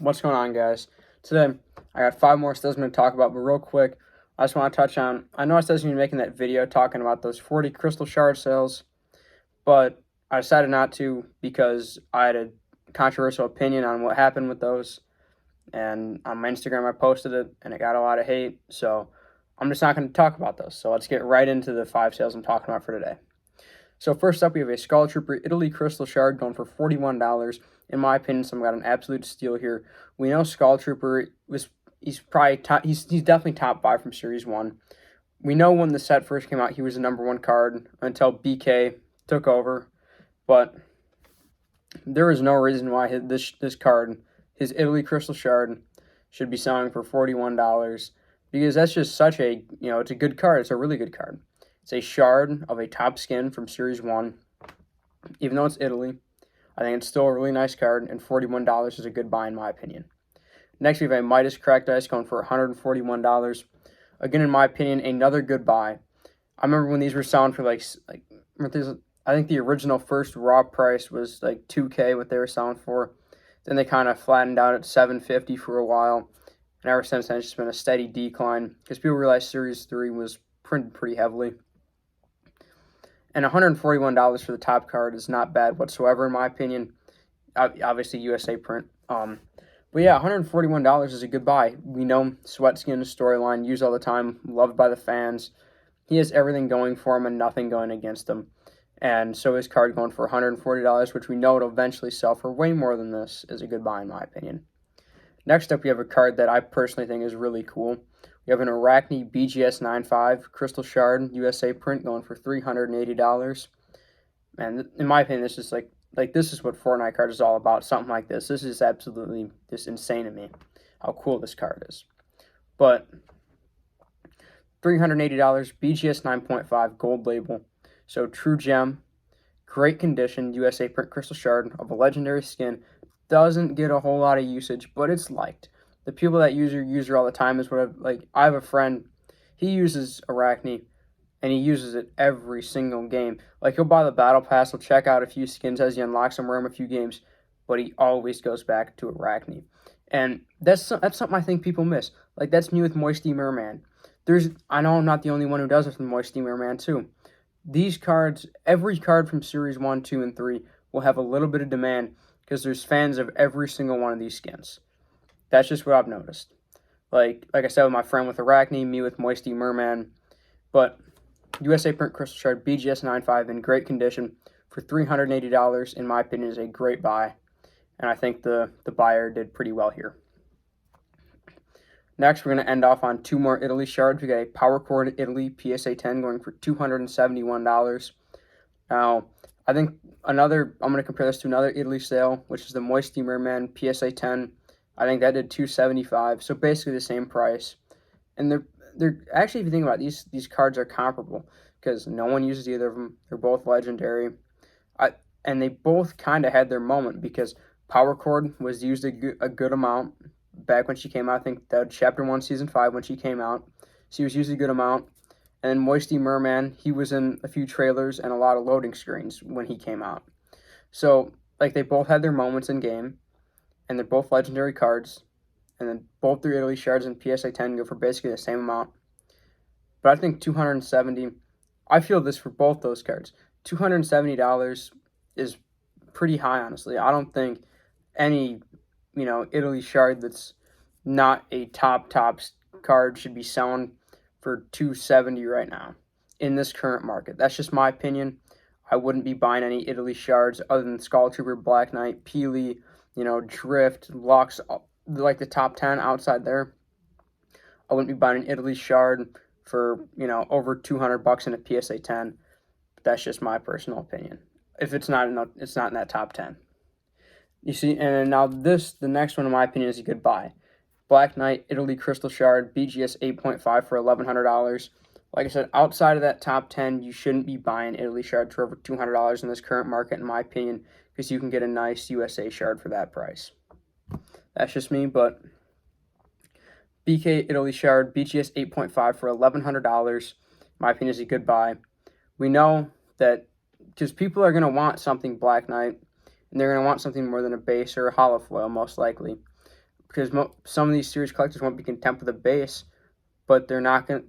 What's going on, guys? Today, I got 5 more stills I'm going to talk about, but real quick, I just want to touch on, I know I said I was going to be making that video talking about those 40 crystal shard sales, but I decided not to because I had a controversial opinion on what happened with those, and on my Instagram I posted it, and it got a lot of hate, so I'm just not going to talk about those. So let's get right into the 5 sales I'm talking about for today. So first up, we have a Skull Trooper Italy Crystal Shard going for $41. In my opinion, someone got an absolute steal here. We know Skull Trooper he's probably top, he's definitely top 5 from Series 1. We know when the set first came out, he was the number 1 card until BK took over. But there is no reason why this card, his Italy Crystal Shard, should be selling for $41 because that's just such a, it's a good card. It's a really good card. It's a shard of a top skin from Series 1. Even though it's Italy, I think it's still a really nice card, and $41 is a good buy in my opinion. Next, we have a Midas Cracked Ice going for $141. Again, in my opinion, another good buy. I remember when these were selling for I think the original first raw price was like $2K, what they were selling for. Then they kind of flattened out at $750 for a while. And ever since then, it's just been a steady decline because people realized Series 3 was printed pretty heavily. And $141 for the top card is not bad whatsoever, in my opinion. Obviously, USA print. But yeah, $141 is a good buy. We know Sweatskin storyline, used all the time, loved by the fans. He has everything going for him and nothing going against him. And so his card going for $140, which we know it'll eventually sell for way more than this, is a good buy in my opinion. Next up, we have a card that I personally think is really cool. We have an Arachne BGS 95 Crystal Shard USA print going for $380. And in my opinion, this is like this is what Fortnite card is all about. Something like this. This is absolutely just insane to me, how cool this card is. But $380 BGS 9.5 gold label. So true gem, great condition USA print crystal shard of a legendary skin. Doesn't get a whole lot of usage, but it's liked. The people that use her all the time is what I have a friend, he uses Arachne, and he uses it every single game. Like, he'll buy the battle pass, he'll check out a few skins as he unlocks them, wear them a few games, but he always goes back to Arachne. And that's something I think people miss. Like, that's me with Moisty Merman. I know I'm not the only one who does it with Moisty Merman too. These cards, every card from Series 1, 2, and 3 will have a little bit of demand because there's fans of every single one of these skins. That's just what I've noticed. Like I said with my friend with Arachne, me with Moisty Merman. But USA Print Crystal Shard BGS 95 in great condition for $380, in my opinion, is a great buy. And I think the buyer did pretty well here. Next, we're going to end off on 2 more Italy shards. We got a Power Chord Italy PSA 10 going for $271. Now, I think I'm going to compare this to another Italy sale, which is the Moisty Merman PSA 10. I think that did $275, so basically the same price. And they're actually, if you think about it, these cards are comparable because no one uses either of them. They're both legendary. And they both kind of had their moment because Power Chord was used a good amount back when she came out. I think that Chapter 1, Season 5 when she came out. She was used a good amount. And then Moisty Merman, he was in a few trailers and a lot of loading screens when he came out. So, they both had their moments in game, and they're both legendary cards, and then both their Italy shards and PSA 10 go for basically the same amount. But I think $270, I feel this for both those cards. $270 is pretty high, honestly. I don't think any, Italy shard that's not a top card should be selling for $270 right now in this current market. That's just my opinion. I wouldn't be buying any Italy shards other than Skull Trooper, Black Knight, Peely, Drift, Lux, like the top 10 outside there. I wouldn't be buying an Italy shard for, over $200 in a PSA 10. But that's just my personal opinion. If it's not in that top 10. You see, and now the next one in my opinion is a good buy. Black Knight Italy Crystal Shard BGS 8.5 for $1,100. Like I said, outside of that top 10, you shouldn't be buying Italy shard for over $200 in this current market, in my opinion, because you can get a nice USA shard for that price. That's just me, but BK Italy shard BGS 8.5 for $1,100, my opinion, is a good buy. We know that because people are going to want something Black Knight, and they're going to want something more than a base or a holo foil, most likely. because some of these series collectors won't be content with the base, but they're not going.